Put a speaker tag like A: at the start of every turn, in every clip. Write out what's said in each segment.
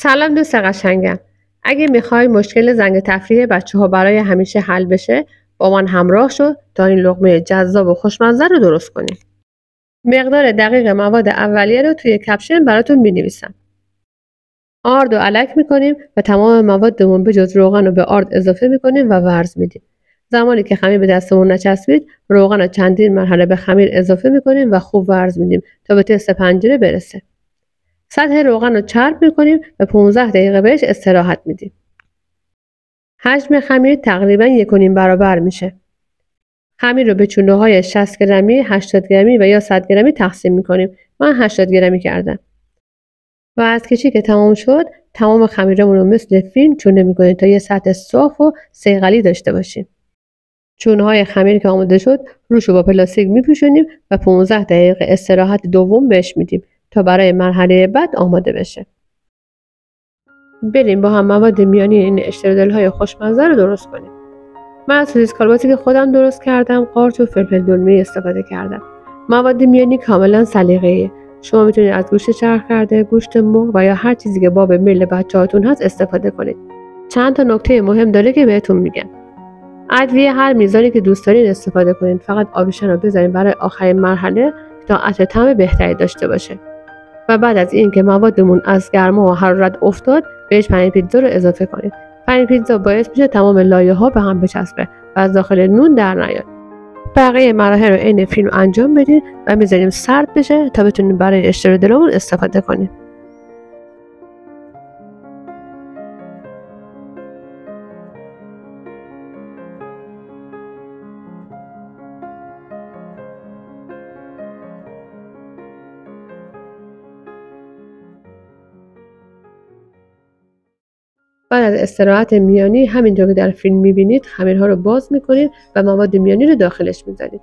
A: سلام دوست قشنگم. اگه میخوای مشکل زنگ تفریح بچه‌ها برای همیشه حل بشه، با من همراه شو تا این لقمه جذاب و خوشمزه رو درست کنیم. مقدار دقیق مواد اولیه رو توی کپشن براتون می‌نویسم. آرد و الک می‌کنیم و تمام موادمون به جز روغن رو به آرد اضافه می‌کنیم و ورز میدیم. زمانی که خمیر به دستمون نچسبید، روغن رو چندین مرحله به خمیر اضافه می‌کنیم و خوب ورز میدیم تا به تست پنجره برسه. سطح روغن رو چرب می‌کنیم و 15 دقیقه بهش استراحت میدیم. حجم خمیر تقریباً 1.5 برابر میشه. خمیر رو به چونه‌های 60 گرمی، 80 گرمی و یا 100 گرمی تقسیم می‌کنیم. من 80 گرمی کردم. و از کشی که تمام شد، تمام خمیرمون رو مثل فیلم چونه می‌کنیم تا یه سطح صاف و صیقلی داشته باشیم. چونه‌های خمیر که آماده شد، روش رو با پلاستیک می‌پوشونیم و 15 دقیقه استراحت دوم بهش میدیم تا برای مرحله بعد آماده بشه. بریم با هم مواد میانی این اشترودل‌های خوشمزه رو درست کنیم. من از سوسیس کالباسی که خودم درست کردم، قارچ و فلفل دلمه‌ای استفاده کردم. مواد میانی کاملا سلیقه‌ایه. شما میتونید از گوشت چرخ کرده، گوشت مرغ و یا هر چیزی که باب میل بچه‌هاتون هست استفاده کنید. چند تا نکته مهم داره که بهتون میگم. ادویه هر میزانی که دوست دارین استفاده کنید. فقط آبشن رو بذارین برای آخرین مرحله تا عطر طعم بهتری داشته باشه. و بعد از اینکه موادمون از گرما و حرارت افتاد، بهش پنیر پیتزا رو اضافه کنید. پنیر پیتزا باعث میشه تمام لایه‌ها به هم بچسبه و از داخل نون در نیاد. بقیه مراحل رو عین فیلم انجام بدین و میذاریم سرد بشه تا بتونیم برای اشترودلمون استفاده کنیم. بعد از استراحت میانی، همینطور که در فیلم میبینید، خمیرها رو باز میکنید و مواد میانی رو داخلش میذارید.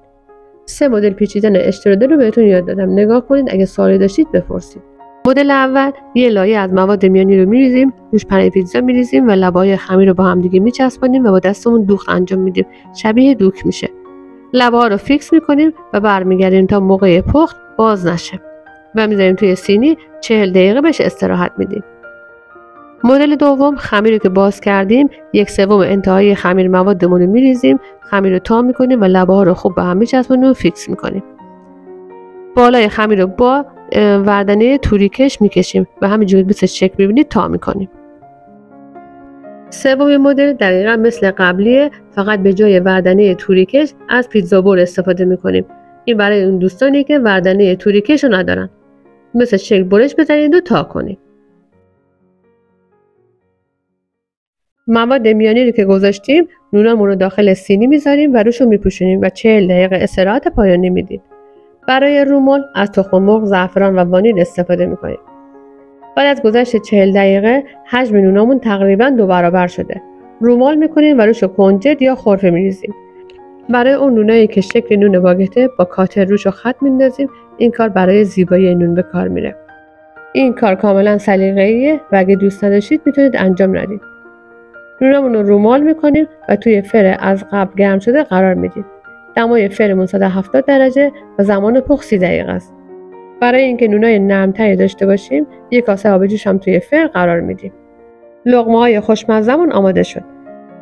A: 3 مدل پیچیدن اشترودل رو بهتون یاد دادم. نگاه کنید، اگه سوالی داشتید بپرسید. مدل اول، یه لایه از مواد میانی رو میریزیم، روش پنیر پیتزا میریزیم و لبه‌های خمیر رو با هم دیگه میچسبونیم و با دستمون دوخت انجام میدیم. شبیه دوک میشه. لبه‌ها رو فیکس میکنیم و برمیگردیم تا موقع پخت باز نشه. و میذاریم توی سینی 40 دقیقه بهش استراحت میدیم. مدل دوم، خمیر رو که باز کردیم، 1/3 انتهای خمیر موادمون رو میریزیم، خمیر رو تا میکنیم و لبه‌ها رو خوب به هم میچسبونیم و فیکس میکنیم. بالای خمیر رو با وردنه توریکش میکشیم و همینجوری مثل شکل میبینید تا میکنیم. سومین مدل دقیقا مثل قبلیه، فقط به جای وردنه توریکش از پیتزا بول استفاده میکنیم. این برای اون دوستانی که وردنه توریکش رو ندارن. مثل شکل برش بزنید و تا کنید. مواد میانی رو که گذاشتیم، نونمون رو داخل سینی میذاریم و روش رو میپوشونیم و 40 دقیقه استراحت پایانی میدیم. برای رومال از تخم مرغ، زعفران و وانیل استفاده میکنیم. بعد از گذشت 40 دقیقه، حجم نونمون تقریبا 2 برابر شده. رومال میکنیم و روش رو کنجد یا خرفه میریزیم. برای اون نونایی که شکل نون باگته، با کاتر روش رو خط میندازیم. این کار برای زیبایی نون به کار میره. این کار کاملا سلیقه‌ایه و اگه دوست نداشتید میتونید انجام ندید. نونمون رو رومال میکنیم و توی فر از قبل گرم شده قرار میدیم. دمای فرمون 170 درجه و زمان پخت 30 دقیقه است. برای اینکه نونای نرم‌تری داشته باشیم، یک کاسه آب جوش هم توی فر قرار میدیم. لقمه‌های خوشمزه‌مون آماده شد.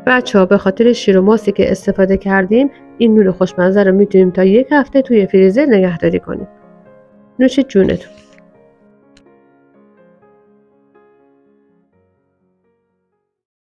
A: بچه‌ها، به خاطر شیر و ماستی که استفاده کردیم، این نون خوشمزه رو میتونیم تا 1 هفته توی فریزر نگهداری کنیم. نوش جونتون.